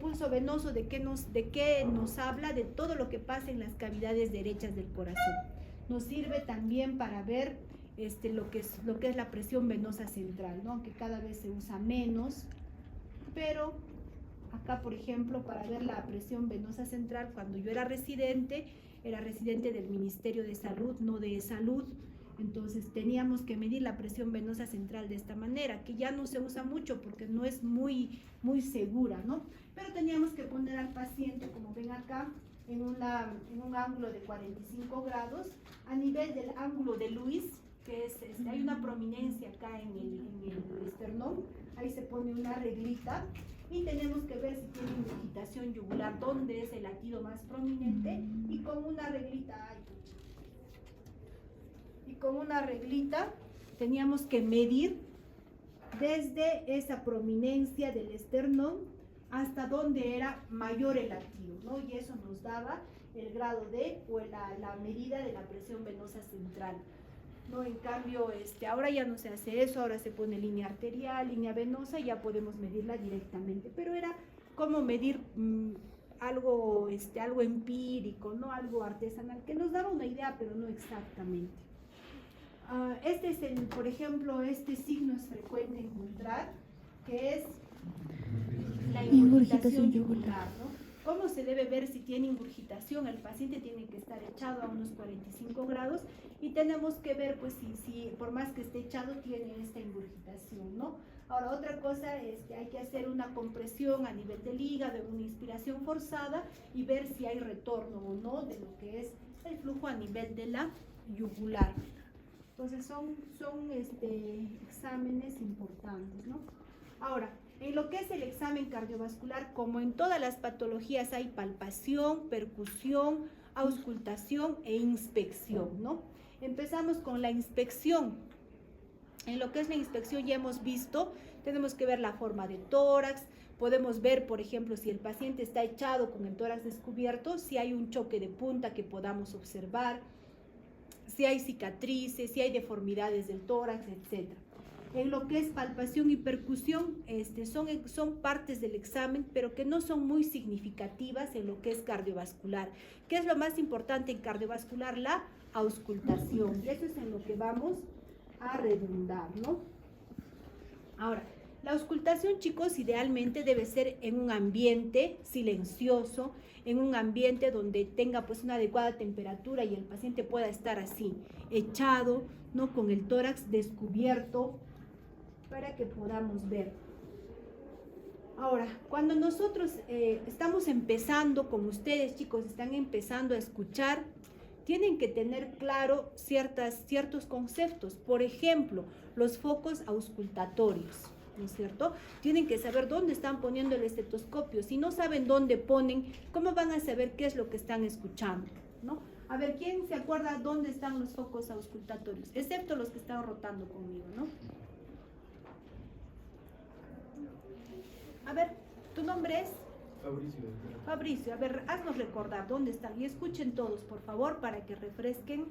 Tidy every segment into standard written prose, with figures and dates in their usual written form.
pulso venoso, ¿de qué nos habla? De todo lo que pasa en las cavidades derechas del corazón. Nos sirve también para ver lo que es la presión venosa central, ¿no? Aunque cada vez se usa menos, pero acá, por ejemplo, para ver la presión venosa central, cuando yo era residente del Ministerio de Salud, no de Salud. Entonces teníamos que medir la presión venosa central de esta manera, que ya no se usa mucho porque no es muy segura, ¿no? Pero teníamos que poner al paciente, como ven acá, en un ángulo de 45 grados, a nivel del ángulo de Lewis, que es, hay una prominencia acá en el esternón, ahí se pone una reglita, y tenemos que ver si tiene ingurgitación yugular, dónde es el latido más prominente, y con una reglita, teníamos que medir desde esa prominencia del esternón hasta donde era mayor el latido, ¿no? Y eso nos daba el grado de, o la medida de la presión venosa central, ¿no? En cambio, ahora ya no se hace eso, ahora se pone línea arterial, línea venosa, y ya podemos medirla directamente, pero era como medir algo empírico, ¿no? Algo artesanal, que nos daba una idea, pero no exactamente. Por ejemplo, este signo es frecuente encontrar, que es la ingurgitación yugular, ¿no? ¿Cómo se debe ver si tiene ingurgitación? El paciente tiene que estar echado a unos 45 grados y tenemos que ver, pues, si por más que esté echado, tiene esta ingurgitación, ¿no? Ahora, otra cosa es que hay que hacer una compresión a nivel del hígado, una inspiración forzada, y ver si hay retorno o no de lo que es el flujo a nivel de la yugular. Entonces, son exámenes importantes, ¿no? Ahora, en lo que es el examen cardiovascular, como en todas las patologías, hay palpación, percusión, auscultación e inspección, ¿no? Empezamos con la inspección. En lo que es la inspección ya hemos visto, tenemos que ver la forma de tórax, podemos ver, por ejemplo, si el paciente está echado con el tórax descubierto, si hay un choque de punta que podamos observar, si hay cicatrices, si hay deformidades del tórax, etc. En lo que es palpación y percusión, son partes del examen, pero que no son muy significativas en lo que es cardiovascular. ¿Qué es lo más importante en cardiovascular? La auscultación. Y eso es en lo que vamos a redundar, ¿no? Ahora, la auscultación, chicos, idealmente debe ser en un ambiente silencioso, en un ambiente donde tenga pues una adecuada temperatura y el paciente pueda estar así, echado, ¿no? Con el tórax descubierto, para que podamos ver. Ahora, cuando nosotros estamos empezando, como ustedes, chicos, están empezando a escuchar, tienen que tener claro ciertos conceptos. Por ejemplo, los focos auscultatorios, ¿no es cierto? Tienen que saber dónde están poniendo el estetoscopio. Si no saben dónde ponen, ¿cómo van a saber qué es lo que están escuchando, ¿no? A ver, ¿quién se acuerda dónde están los focos auscultatorios? Excepto los que están rotando conmigo, ¿no? A ver, ¿tu nombre es? Fabricio. Fabricio, a ver, haznos recordar dónde están y escuchen todos, por favor, para que refresquen.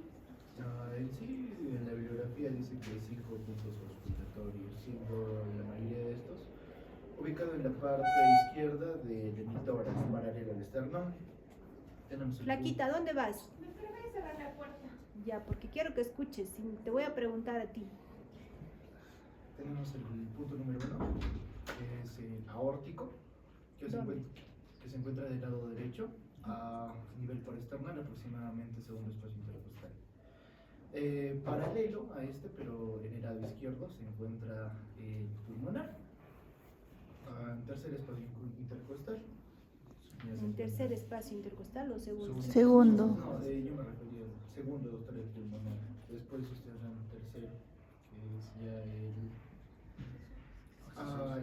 En sí, en la bibliografía dice que hay 5 puntos auscultatorios, 5 la mayoría de estos, ubicado en la parte izquierda del tórax, paralelo al esternón. Flaquita, ¿dónde vas? ¿Me puedes cerrar la puerta? Ya, porque quiero que escuches, y te voy a preguntar a ti. Tenemos el punto número 1, que es el aórtico, que se encuentra del lado derecho, a nivel parasternal, aproximadamente segundo espacio intercostal. Paralelo a este, pero en el lado izquierdo, se encuentra el pulmonar. En tercer espacio intercostal. ¿En tercer espacio intercostal o segundo? Segundo. No, yo me refería al segundo, doctor, el pulmonar. Después usted habla en tercero, que es ya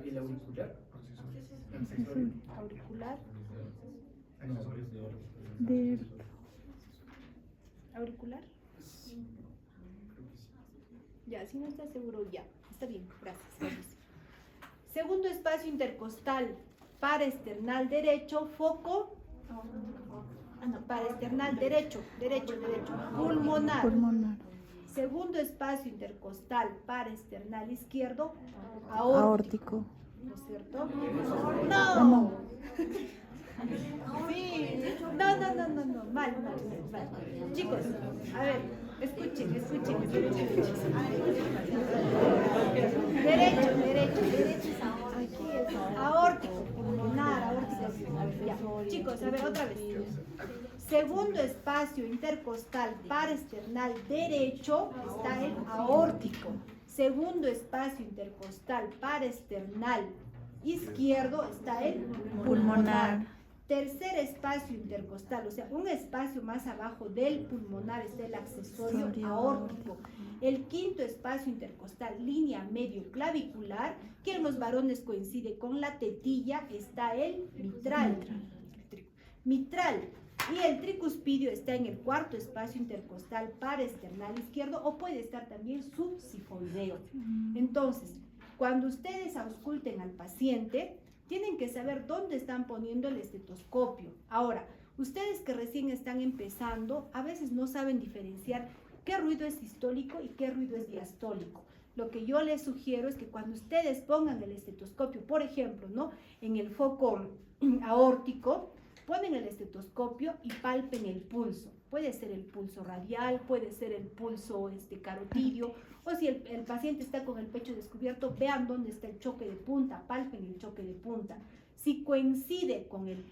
el auricular. Accesorio. Auricular. De- ¿Auricular? Ya, si no estás seguro, ya. Está bien, gracias. Segundo espacio intercostal, paraesternal derecho, foco. Paraesternal derecho. Pulmonar. Segundo espacio intercostal, paraesternal izquierdo, aórtico. Aórtico. ¿No es cierto? No. Vale. Chicos, a ver, escuchen. Derecho. Aórtico, pulmonar, aórtico. Ya. Chicos, a ver, otra vez. Segundo espacio intercostal paraesternal derecho está el aórtico. Segundo espacio intercostal paraesternal izquierdo está el pulmonar. Tercer espacio intercostal, o sea, un espacio más abajo del pulmonar está el accesorio aórtico. El quinto espacio intercostal, línea medio clavicular, que en los varones coincide con la tetilla, está el mitral. Y el tricuspidio está en el cuarto espacio intercostal paraesternal izquierdo, o puede estar también subsifoideo. Entonces, cuando ustedes ausculten al paciente, tienen que saber dónde están poniendo el estetoscopio. Ahora, ustedes que recién están empezando, a veces no saben diferenciar qué ruido es sistólico y qué ruido es diastólico. Lo que yo les sugiero es que cuando ustedes pongan el estetoscopio, por ejemplo, ¿no?, en el foco aórtico, ponen el estetoscopio y palpen el pulso. Puede ser el pulso radial, puede ser el pulso carotidio, o si el paciente está con el pecho descubierto, vean dónde está el choque de punta, palpen el choque de punta. Si coincide con el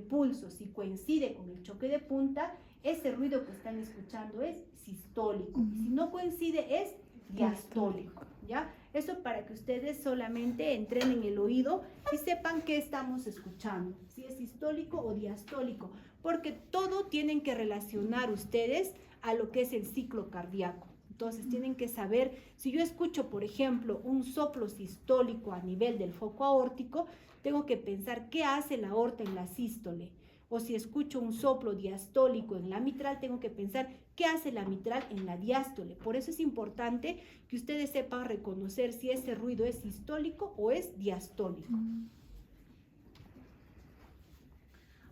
pulso, si coincide con el choque de punta, ese ruido que están escuchando es sistólico. Y si no coincide, es diastólico, ¿ya? Eso para que ustedes solamente entrenen el oído y sepan qué estamos escuchando, si es sistólico o diastólico, porque todo tienen que relacionar ustedes a lo que es el ciclo cardíaco. Entonces tienen que saber, si yo escucho, por ejemplo, un soplo sistólico a nivel del foco aórtico, tengo que pensar qué hace la aorta en la sístole. O si escucho un soplo diastólico en la mitral, tengo que pensar qué hace la mitral en la diástole. Por eso es importante que ustedes sepan reconocer si ese ruido es sistólico o es diastólico.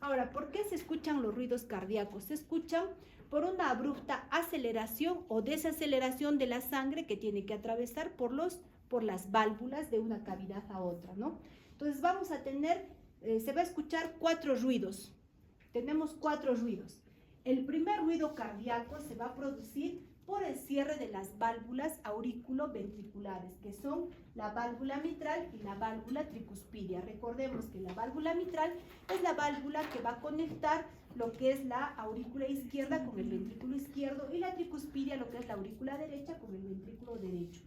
Ahora, ¿por qué se escuchan los ruidos cardíacos? Se escuchan por una abrupta aceleración o desaceleración de la sangre que tiene que atravesar por las válvulas de una cavidad a otra, ¿no? Entonces vamos a tener, se va a escuchar 4 ruidos. Tenemos 4 ruidos. El primer ruido cardíaco se va a producir por el cierre de las válvulas auriculoventriculares, que son la válvula mitral y la válvula tricuspidia. Recordemos que la válvula mitral es la válvula que va a conectar lo que es la aurícula izquierda con el ventrículo izquierdo y la tricuspidia lo que es la aurícula derecha con el ventrículo derecho.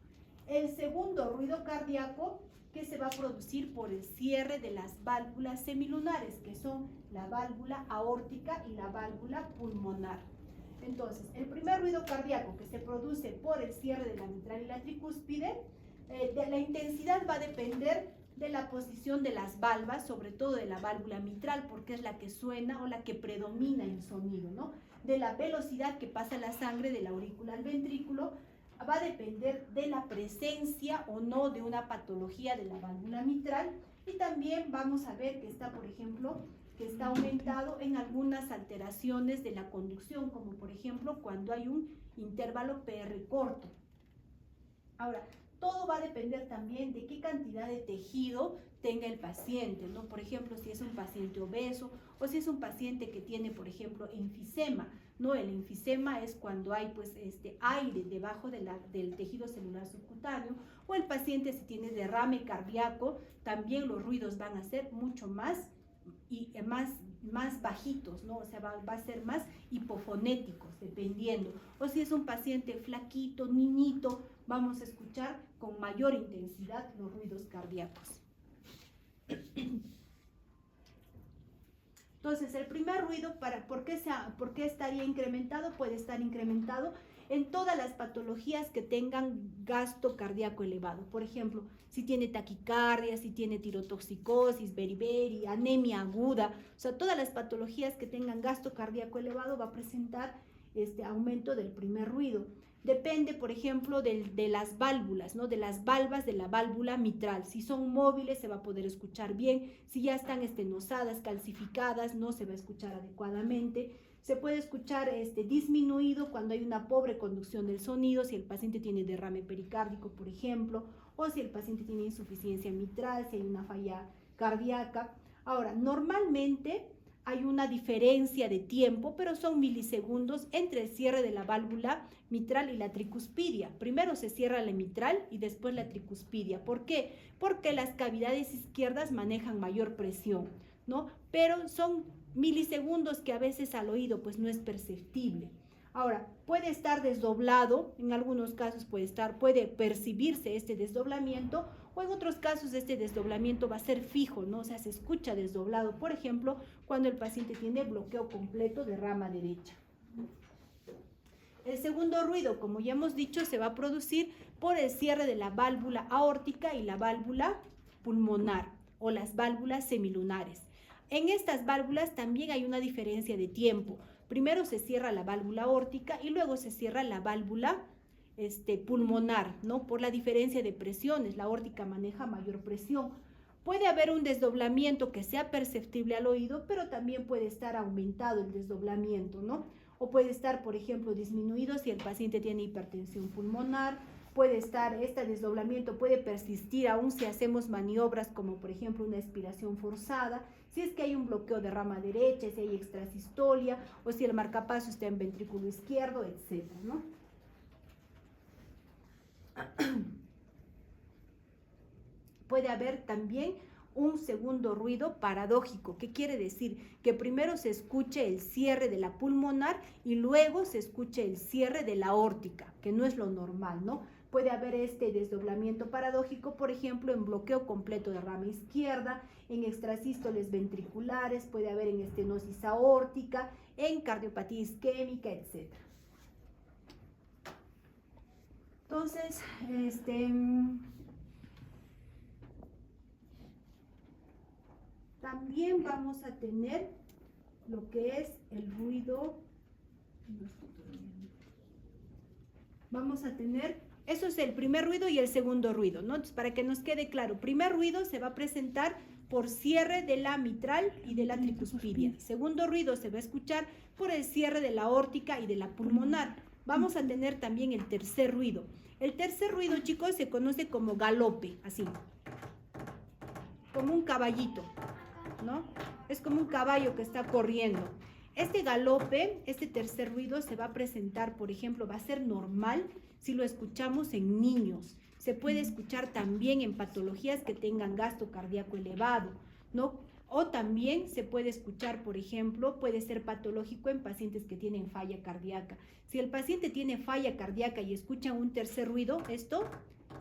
El segundo ruido cardíaco que se va a producir por el cierre de las válvulas semilunares, que son la válvula aórtica y la válvula pulmonar. Entonces, el primer ruido cardíaco que se produce por el cierre de la mitral y la tricúspide, de la intensidad va a depender de la posición de las valvas, sobre todo de la válvula mitral, porque es la que suena o la que predomina en sonido, ¿no? De la velocidad que pasa la sangre de la aurícula al ventrículo, va a depender de la presencia o no de una patología de la válvula mitral, y también vamos a ver que está, por ejemplo, que está aumentado en algunas alteraciones de la conducción, como por ejemplo cuando hay un intervalo PR corto. Ahora, todo va a depender también de qué cantidad de tejido tenga el paciente, ¿no? Por ejemplo, si es un paciente obeso o si es un paciente que tiene, por ejemplo, enfisema, ¿no? El enfisema es cuando hay pues aire debajo del tejido celular subcutáneo, o el paciente si tiene derrame cardíaco, también los ruidos van a ser mucho más bajitos, ¿no? O sea, va a ser más hipofonéticos, dependiendo. O si es un paciente flaquito, niñito, vamos a escuchar con mayor intensidad los ruidos cardíacos. Entonces, el primer ruido, ¿por qué estaría incrementado? Puede estar incrementado en todas las patologías que tengan gasto cardíaco elevado. Por ejemplo, si tiene taquicardia, si tiene tirotoxicosis, beriberi, anemia aguda, o sea, todas las patologías que tengan gasto cardíaco elevado va a presentar este aumento del primer ruido. Depende, por ejemplo, de las válvulas, ¿no? De las valvas de la válvula mitral. Si son móviles se va a poder escuchar bien. Si ya están estenosadas, calcificadas, no se va a escuchar adecuadamente. Se puede escuchar disminuido cuando hay una pobre conducción del sonido, si el paciente tiene derrame pericárdico, por ejemplo, o si el paciente tiene insuficiencia mitral, si hay una falla cardíaca. Ahora, normalmente hay una diferencia de tiempo, pero son milisegundos entre el cierre de la válvula mitral y la tricuspidia. Primero se cierra la mitral y después la tricuspidia. ¿Por qué? Porque las cavidades izquierdas manejan mayor presión, ¿no? Pero son milisegundos que a veces al oído pues no es perceptible. Ahora, puede estar desdoblado, en algunos casos puede percibirse este desdoblamiento, o en otros casos este desdoblamiento va a ser fijo, ¿no? O sea, se escucha desdoblado, por ejemplo, cuando el paciente tiene bloqueo completo de rama derecha. El segundo ruido, como ya hemos dicho, se va a producir por el cierre de la válvula aórtica y la válvula pulmonar, o las válvulas semilunares. En estas válvulas también hay una diferencia de tiempo. Primero se cierra la válvula aórtica y luego se cierra la válvula pulmonar, ¿no? Por la diferencia de presiones, la aórtica maneja mayor presión. Puede haber un desdoblamiento que sea perceptible al oído, pero también puede estar aumentado el desdoblamiento, ¿no? O puede estar, por ejemplo, disminuido si el paciente tiene hipertensión pulmonar. Puede estar, este desdoblamiento puede persistir aún si hacemos maniobras como, por ejemplo, una expiración forzada, si es que hay un bloqueo de rama derecha, si hay extrasistolia, o si el marcapaso está en ventrículo izquierdo, etc., ¿no? Puede haber también un segundo ruido paradójico. ¿Qué quiere decir? Que primero se escuche el cierre de la pulmonar y luego se escuche el cierre de la aórtica, que no es lo normal, ¿no? Puede haber este desdoblamiento paradójico, por ejemplo, en bloqueo completo de rama izquierda, en extrasístoles ventriculares, puede haber en estenosis aórtica, en cardiopatía isquémica, etc. Entonces, también vamos a tener lo que es el ruido. Vamos a tener, eso es el primer ruido y el segundo ruido, ¿no? Entonces, para que nos quede claro, primer ruido se va a presentar por cierre de la mitral y de la tricuspidia. Segundo ruido se va a escuchar por el cierre de la aórtica y de la pulmonar. Vamos a tener también el tercer ruido. El tercer ruido, chicos, se conoce como galope, así, como un caballito, ¿no? Es como un caballo que está corriendo. Este galope, este tercer ruido se va a presentar, por ejemplo, va a ser normal si lo escuchamos en niños. Se puede escuchar también en patologías que tengan gasto cardíaco elevado, ¿no? O también se puede escuchar, por ejemplo, puede ser patológico en pacientes que tienen falla cardíaca. Si el paciente tiene falla cardíaca y escucha un tercer ruido,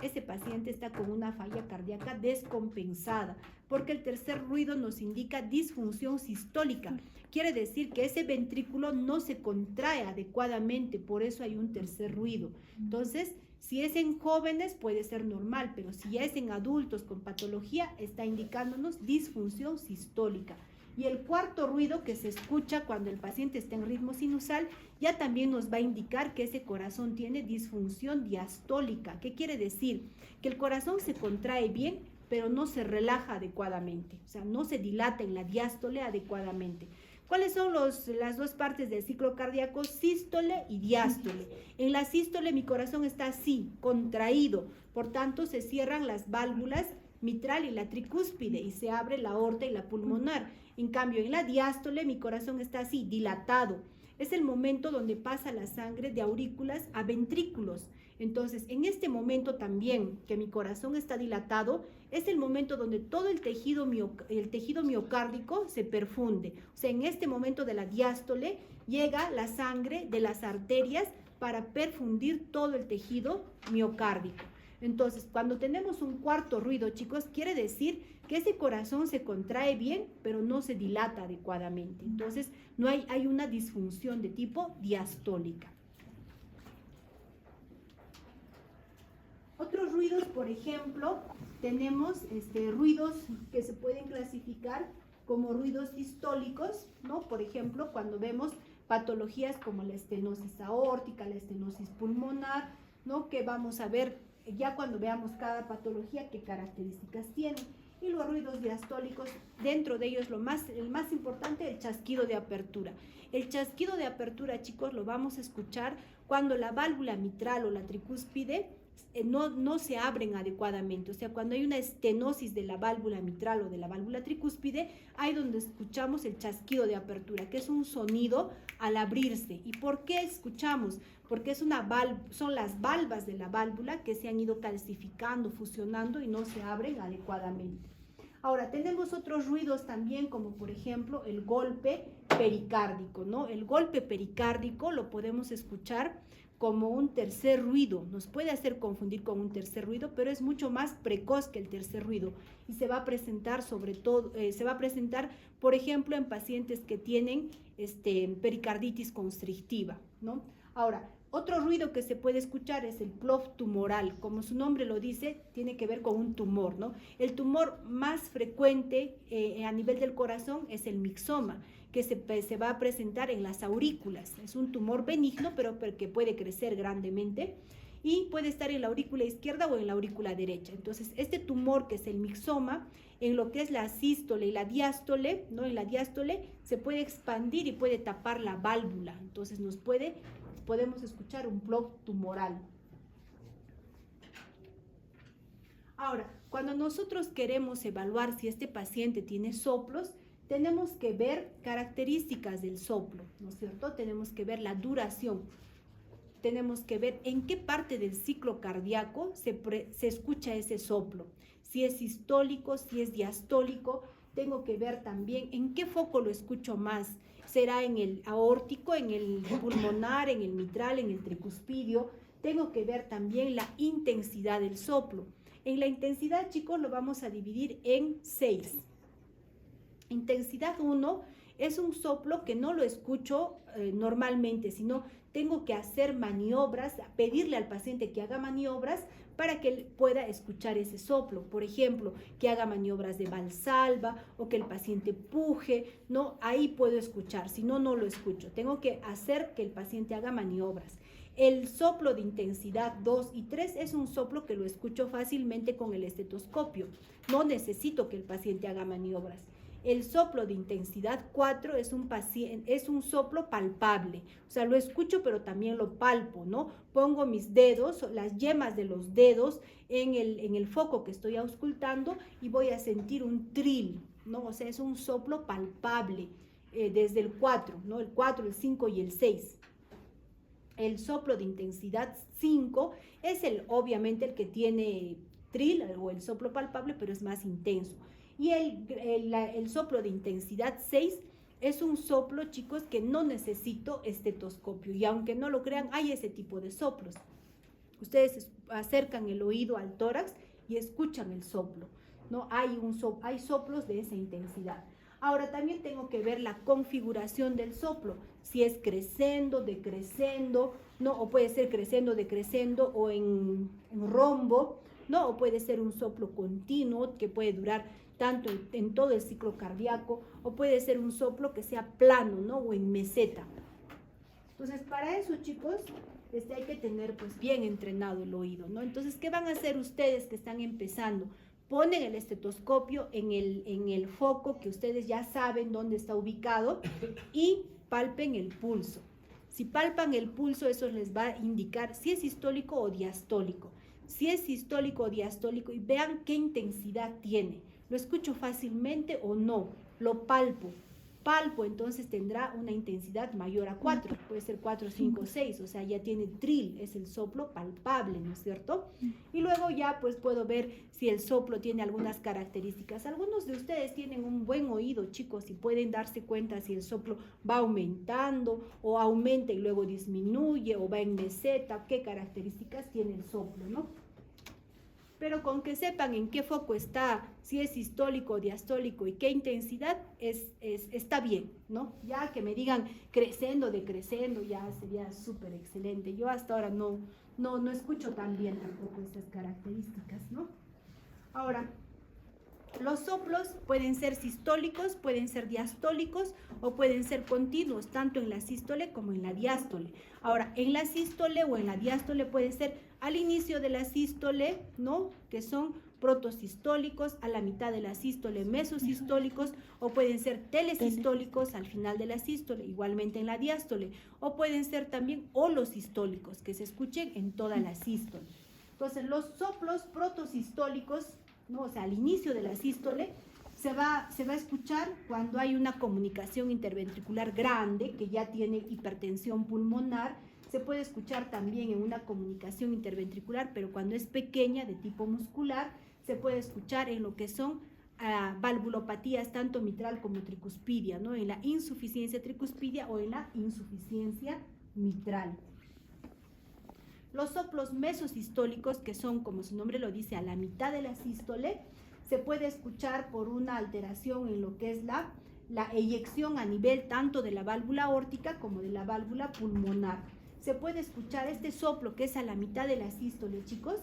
ese paciente está con una falla cardíaca descompensada, porque el tercer ruido nos indica disfunción sistólica. Quiere decir que ese ventrículo no se contrae adecuadamente, por eso hay un tercer ruido. Entonces, si es en jóvenes puede ser normal, pero si ya es en adultos con patología, está indicándonos disfunción sistólica. Y el cuarto ruido que se escucha cuando el paciente está en ritmo sinusal ya también nos va a indicar que ese corazón tiene disfunción diastólica. ¿Qué quiere decir? Que el corazón se contrae bien, pero no se relaja adecuadamente, o sea, no se dilata en la diástole adecuadamente. ¿Cuáles son las dos partes del ciclo cardíaco? Sístole y diástole. En la sístole mi corazón está así, contraído, por tanto se cierran las válvulas mitral y la tricúspide y se abre la aorta y la pulmonar. En cambio, en la diástole mi corazón está así, dilatado. Es el momento donde pasa la sangre de aurículas a ventrículos. Entonces, en este momento también que mi corazón está dilatado, es el momento donde todo el tejido miocárdico se perfunde. O sea, en este momento de la diástole llega la sangre de las arterias para perfundir todo el tejido miocárdico. Entonces, cuando tenemos un cuarto ruido, chicos, quiere decir que ese corazón se contrae bien, pero no se dilata adecuadamente. Entonces, hay una disfunción de tipo diastólica. Otros ruidos, por ejemplo, tenemos ruidos que se pueden clasificar como ruidos sistólicos, ¿no? Por ejemplo, cuando vemos patologías como la estenosis aórtica, la estenosis pulmonar, ¿no? Que vamos a ver ya cuando veamos cada patología qué características tiene. Y los ruidos diastólicos, dentro de ellos el más importante, el chasquido de apertura. El chasquido de apertura, chicos, lo vamos a escuchar cuando la válvula mitral o la tricúspide no se abren adecuadamente. O sea, cuando hay una estenosis de la válvula mitral o de la válvula tricúspide, ahí donde escuchamos el chasquido de apertura, que es un sonido al abrirse. ¿Y por qué escuchamos? Porque son las valvas de la válvula que se han ido calcificando, fusionando y no se abren adecuadamente. Ahora, tenemos otros ruidos también, como por ejemplo el golpe pericárdico, ¿no? El golpe pericárdico lo podemos escuchar como un tercer ruido, nos puede hacer confundir con un tercer ruido, pero es mucho más precoz que el tercer ruido y se va a presentar sobre todo, por ejemplo, en pacientes que tienen pericarditis constrictiva, ¿no? Ahora, otro ruido que se puede escuchar es el plof tumoral, como su nombre lo dice, tiene que ver con un tumor, ¿no? El tumor más frecuente a nivel del corazón es el mixoma, que se va a presentar en las aurículas. Es un tumor benigno, pero que puede crecer grandemente y puede estar en la aurícula izquierda o en la aurícula derecha. Entonces, este tumor, que es el mixoma, en lo que es la sístole y la diástole, ¿no? En la diástole se puede expandir y puede tapar la válvula. Entonces, podemos escuchar un plof tumoral. Ahora, cuando nosotros queremos evaluar si este paciente tiene soplos, tenemos que ver características del soplo, ¿no es cierto? Tenemos que ver la duración, tenemos que ver en qué parte del ciclo cardíaco se escucha ese soplo, si es sistólico, si es diastólico. Tengo que ver también en qué foco lo escucho más, será en el aórtico, en el pulmonar, en el mitral, en el tricuspidio. Tengo que ver también la intensidad del soplo. En la intensidad, chicos, lo vamos a dividir en 6. Intensidad 1 es un soplo que no lo escucho normalmente, sino tengo que hacer maniobras, pedirle al paciente que haga maniobras para que él pueda escuchar ese soplo. Por ejemplo, que haga maniobras de valsalva o que el paciente puje, ¿no? Ahí puedo escuchar, si no, no lo escucho. Tengo que hacer que el paciente haga maniobras. El soplo de intensidad 2 y 3 es un soplo que lo escucho fácilmente con el estetoscopio. No necesito que el paciente haga maniobras. El soplo de intensidad 4 es un soplo palpable, o sea, lo escucho pero también lo palpo, ¿no? Pongo mis dedos, las yemas de los dedos en el foco que estoy auscultando y voy a sentir un trill, ¿no? O sea, es un soplo palpable desde el 4, ¿no? El 4, el 5 y el 6. El soplo de intensidad 5 es obviamente el que tiene trill o el soplo palpable, pero es más intenso. Y el soplo de intensidad 6 es un soplo, chicos, que no necesito estetoscopio. Y aunque no lo crean, hay ese tipo de soplos. Ustedes acercan el oído al tórax y escuchan el soplo, ¿no? Hay soplos de esa intensidad. Ahora también tengo que ver la configuración del soplo, si es crescendo, decrescendo, ¿no? O puede ser crescendo, decrescendo o en rombo, ¿no? O puede ser un soplo continuo que puede durar tanto en todo el ciclo cardíaco, o puede ser un soplo que sea plano, ¿no? O en meseta. Entonces, para eso, chicos, hay que tener pues bien entrenado el oído, ¿no? Entonces, ¿qué van a hacer ustedes que están empezando? Ponen el estetoscopio en el foco que ustedes ya saben dónde está ubicado y palpen el pulso. Si palpan el pulso, eso les va a indicar si es sistólico o diastólico. Si es sistólico o diastólico, y vean qué intensidad tiene. ¿Lo escucho fácilmente o no? Lo palpo. Entonces tendrá una intensidad mayor a 4, puede ser 4, 5, 6, o sea, ya tiene trill, es el soplo palpable, ¿no es cierto? Y luego ya pues puedo ver si el soplo tiene algunas características. Algunos de ustedes tienen un buen oído, chicos, y pueden darse cuenta si el soplo va aumentando o aumenta y luego disminuye o va en meseta, qué características tiene el soplo, ¿no? Pero con que sepan en qué foco está, si es sistólico o diastólico y qué intensidad, está bien, ¿no? Ya que me digan creciendo, decreciendo, ya sería súper excelente. Yo hasta ahora no escucho tan bien tampoco estas características, ¿no? Ahora, los soplos pueden ser sistólicos, pueden ser diastólicos o pueden ser continuos, tanto en la sístole como en la diástole. Ahora, en la sístole o en la diástole puede ser al inicio de la sístole, ¿no? Que son protosistólicos, a la mitad de la sístole mesosistólicos, o pueden ser telesistólicos al final de la sístole, igualmente en la diástole, o pueden ser también holosistólicos, que se escuchen en toda la sístole. Entonces, los soplos protosistólicos, ¿no? O sea, al inicio de la sístole, se va a escuchar cuando hay una comunicación interventricular grande, que ya tiene hipertensión pulmonar. Se puede escuchar también en una comunicación interventricular, pero cuando es pequeña, de tipo muscular, se puede escuchar en lo que son valvulopatías, tanto mitral como tricuspidia, ¿no? En la insuficiencia tricuspidia o en la insuficiencia mitral. Los soplos mesosistólicos, que son, como su nombre lo dice, a la mitad de la sístole, se puede escuchar por una alteración en lo que es la eyección a nivel tanto de la válvula aórtica como de la válvula pulmonar. Se puede escuchar este soplo que es a la mitad de la sístole, chicos.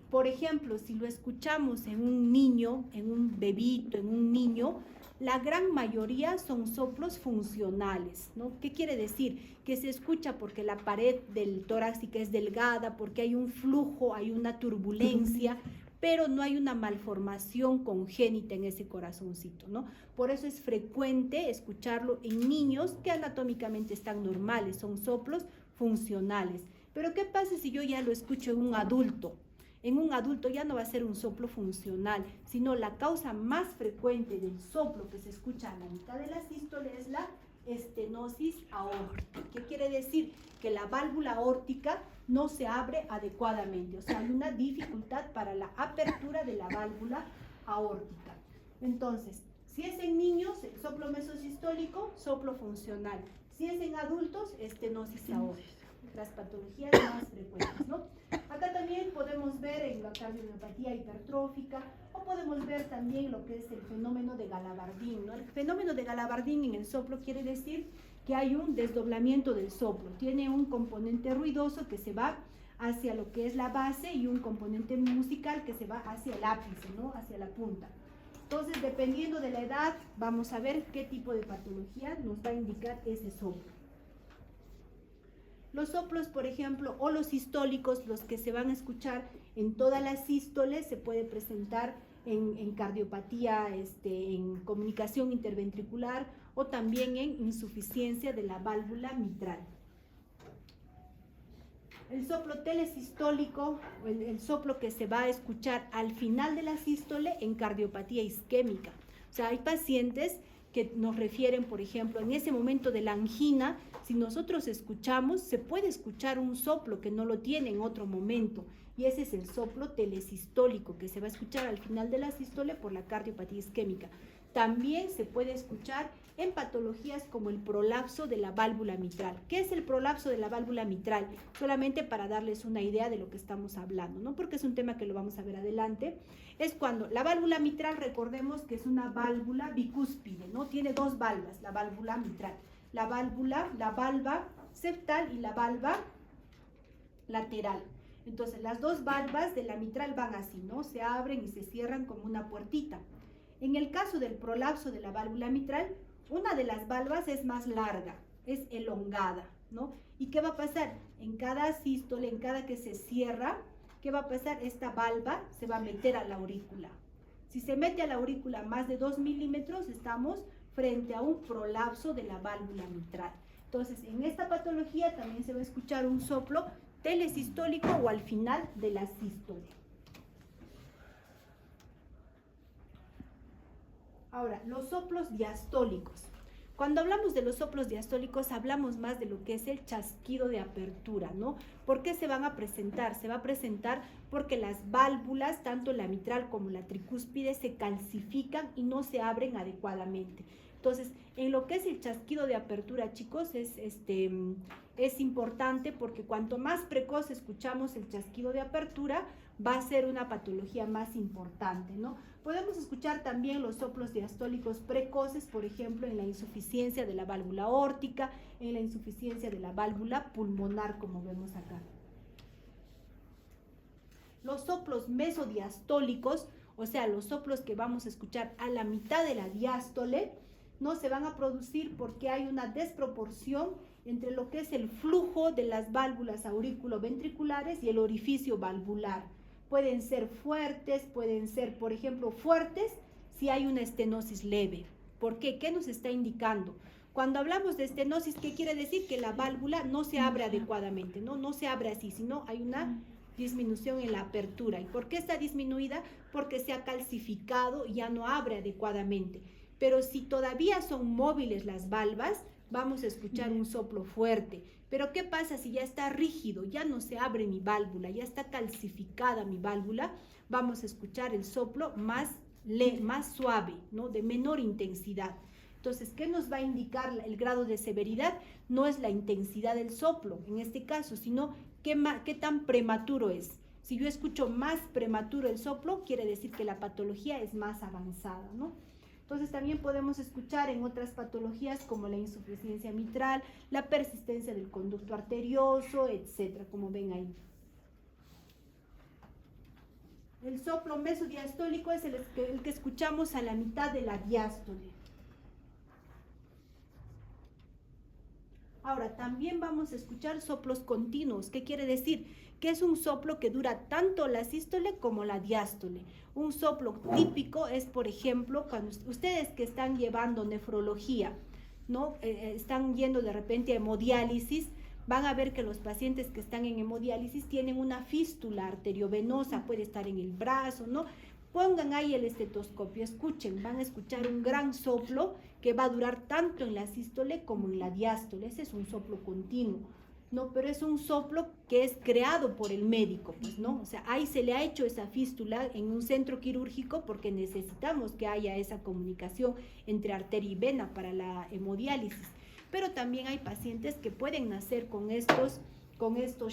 Por ejemplo, si lo escuchamos en un niño, en un bebito, en un niño, la gran mayoría son soplos funcionales, ¿no? ¿Qué quiere decir? Que se escucha porque la pared del torácica es delgada, porque hay un flujo, hay una turbulencia, pero no hay una malformación congénita en ese corazoncito, ¿no? Por eso es frecuente escucharlo en niños que anatómicamente están normales, son soplos funcionales. Pero ¿qué pasa si yo ya lo escucho en un adulto? En un adulto ya no va a ser un soplo funcional, sino la causa más frecuente del soplo que se escucha a la mitad de la sístole es la estenosis aórtica. ¿Qué quiere decir? Que la válvula aórtica no se abre adecuadamente, o sea, hay una dificultad para la apertura de la válvula aórtica. Entonces, si es en niños, soplo mesosistólico, soplo funcional. Si es en adultos, estenosis aórtica. Las patologías más frecuentes, ¿no? Acá también podemos ver en la cardiomiopatía hipertrófica, o podemos ver también lo que es el fenómeno de Galabardín, ¿no? El fenómeno de Galabardín en el soplo quiere decir que hay un desdoblamiento del soplo, tiene un componente ruidoso que se va hacia lo que es la base y un componente musical que se va hacia el ápice, ¿no? Hacia la punta. Entonces, dependiendo de la edad, vamos a ver qué tipo de patología nos va a indicar ese soplo. Los soplos, por ejemplo, o los sistólicos, los que se van a escuchar en todas las sístoles, se puede presentar en cardiopatía, en comunicación interventricular o también en insuficiencia de la válvula mitral. El soplo telesistólico, el soplo que se va a escuchar al final de la sístole en cardiopatía isquémica. O sea, hay pacientes que nos refieren, por ejemplo, en ese momento de la angina, si nosotros escuchamos, se puede escuchar un soplo que no lo tiene en otro momento, y ese es el soplo telesistólico, que se va a escuchar al final de la sístole por la cardiopatía isquémica. También se puede escuchar en patologías como el prolapso de la válvula mitral. ¿Qué es el prolapso de la válvula mitral? Solamente para darles una idea de lo que estamos hablando, ¿no? Porque es un tema que lo vamos a ver adelante. Es cuando la válvula mitral, recordemos que es una válvula bicúspide, ¿no? Tiene dos valvas, la válvula mitral. La valva septal y la valva lateral. Entonces, las dos valvas de la mitral van así, ¿no? Se abren y se cierran como una puertita. En el caso del prolapso de la válvula mitral, una de las valvas es más larga, es elongada, ¿no? ¿Y qué va a pasar? En cada sístole, en cada que se cierra, ¿qué va a pasar? Esta valva se va a meter a la aurícula. Si se mete a la aurícula más de 2 milímetros, estamos frente a un prolapso de la válvula mitral. Entonces, en esta patología también se va a escuchar un soplo telesistólico o al final de la sístole. Ahora, los soplos diastólicos. Cuando hablamos de los soplos diastólicos, hablamos más de lo que es el chasquido de apertura, ¿no? ¿Por qué se van a presentar? Se va a presentar porque las válvulas, tanto la mitral como la tricúspide, se calcifican y no se abren adecuadamente. Entonces, en lo que es el chasquido de apertura, chicos, es importante porque cuanto más precoz escuchamos el chasquido de apertura, va a ser una patología más importante, ¿no? Podemos escuchar también los soplos diastólicos precoces, por ejemplo, en la insuficiencia de la válvula aórtica, en la insuficiencia de la válvula pulmonar, como vemos acá. Los soplos mesodiastólicos, o sea, los soplos que vamos a escuchar a la mitad de la diástole, no se van a producir porque hay una desproporción entre lo que es el flujo de las válvulas auriculoventriculares y el orificio valvular. Pueden ser fuertes, pueden ser, por ejemplo, fuertes si hay una estenosis leve. ¿Por qué? ¿Qué nos está indicando? Cuando hablamos de estenosis, ¿qué quiere decir? Que la válvula no se abre adecuadamente, ¿no? No se abre así, sino hay una disminución en la apertura. ¿Y por qué está disminuida? Porque se ha calcificado y ya no abre adecuadamente. Pero si todavía son móviles las valvas, vamos a escuchar un soplo fuerte. Pero ¿qué pasa si ya está rígido? Ya no se abre mi válvula, ya está calcificada mi válvula. Vamos a escuchar el soplo más suave, ¿no? De menor intensidad. Entonces, ¿qué nos va a indicar el grado de severidad? No es la intensidad del soplo, en este caso, sino qué tan prematuro es. Si yo escucho más prematuro el soplo, quiere decir que la patología es más avanzada, ¿no? Entonces, también podemos escuchar en otras patologías como la insuficiencia mitral, la persistencia del conducto arterioso, etcétera, como ven ahí. El soplo mesodiastólico es el que escuchamos a la mitad de la diástole. Ahora, también vamos a escuchar soplos continuos. ¿Qué quiere decir? Que es un soplo que dura tanto la sístole como la diástole. Un soplo típico es, por ejemplo, cuando ustedes que están llevando nefrología, ¿no? Están yendo de repente a hemodiálisis, van a ver que los pacientes que están en hemodiálisis tienen una fístula arteriovenosa, puede estar en el brazo, ¿no? Pongan ahí el estetoscopio, escuchen, van a escuchar un gran soplo que va a durar tanto en la sístole como en la diástole. Ese es un soplo continuo, ¿no? Pero es un soplo que es creado por el médico, pues, ¿no? O sea, ahí se le ha hecho esa fístula en un centro quirúrgico porque necesitamos que haya esa comunicación entre arteria y vena para la hemodiálisis. Pero también hay pacientes que pueden nacer con estos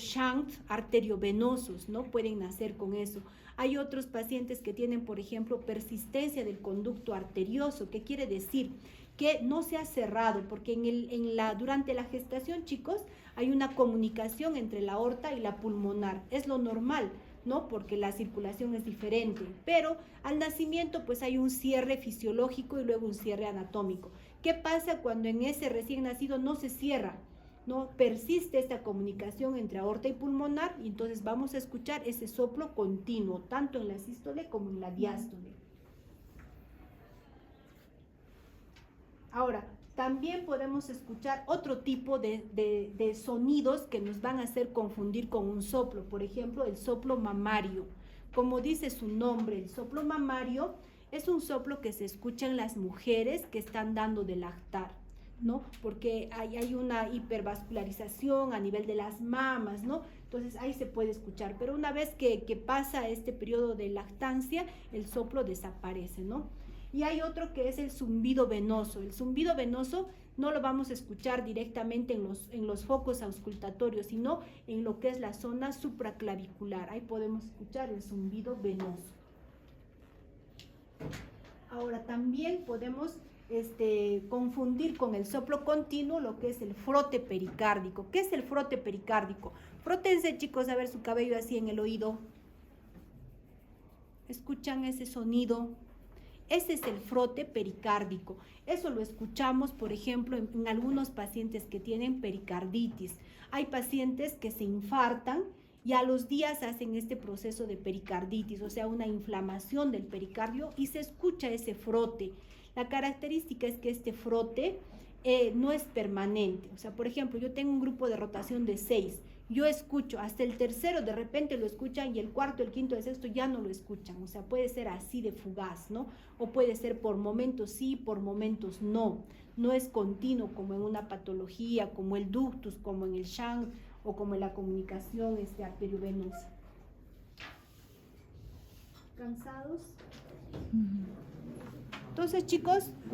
shunts arteriovenosos, ¿no? Pueden nacer con eso. Hay otros pacientes que tienen, por ejemplo, persistencia del conducto arterioso. ¿Qué quiere decir? Que no se ha cerrado, porque durante la gestación, chicos, hay una comunicación entre la aorta y la pulmonar. Es lo normal, ¿no? Porque la circulación es diferente. Pero al nacimiento, pues hay un cierre fisiológico y luego un cierre anatómico. ¿Qué pasa cuando en ese recién nacido no se cierra? ¿No? Persiste esta comunicación entre aorta y pulmonar y entonces vamos a escuchar ese soplo continuo, tanto en la sístole como en la diástole. Ahora, también podemos escuchar otro tipo de sonidos que nos van a hacer confundir con un soplo, por ejemplo, el soplo mamario. Como dice su nombre, el soplo mamario es un soplo que se escucha en las mujeres que están dando de lactar, ¿no? Porque hay una hipervascularización a nivel de las mamas, ¿no? Entonces ahí se puede escuchar, pero una vez que pasa este periodo de lactancia, el soplo desaparece, ¿no? Y hay otro que es el zumbido venoso. El zumbido venoso no lo vamos a escuchar directamente en los focos auscultatorios, sino en lo que es la zona supraclavicular. Ahí podemos escuchar el zumbido venoso. Ahora también podemos confundir con el soplo continuo lo que es el frote pericárdico. ¿Qué es el frote pericárdico? Frótense, chicos, a ver su cabello así en el oído. ¿Escuchan ese sonido? Ese es el frote pericárdico. Eso lo escuchamos, por ejemplo, en algunos pacientes que tienen pericarditis. Hay pacientes que se infartan y a los días hacen este proceso de pericarditis, o sea, una inflamación del pericardio y se escucha ese frote. La característica es que este frote no es permanente. O sea, por ejemplo, yo tengo un grupo de rotación de 6. Yo escucho, hasta el tercero de repente lo escuchan y el cuarto, el quinto, el sexto ya no lo escuchan. O sea, puede ser así de fugaz, ¿no? O puede ser por momentos sí, por momentos no. No es continuo como en una patología, como el ductus, como en el shunt o como en la comunicación arteriovenosa. ¿Cansados? Entonces, chicos,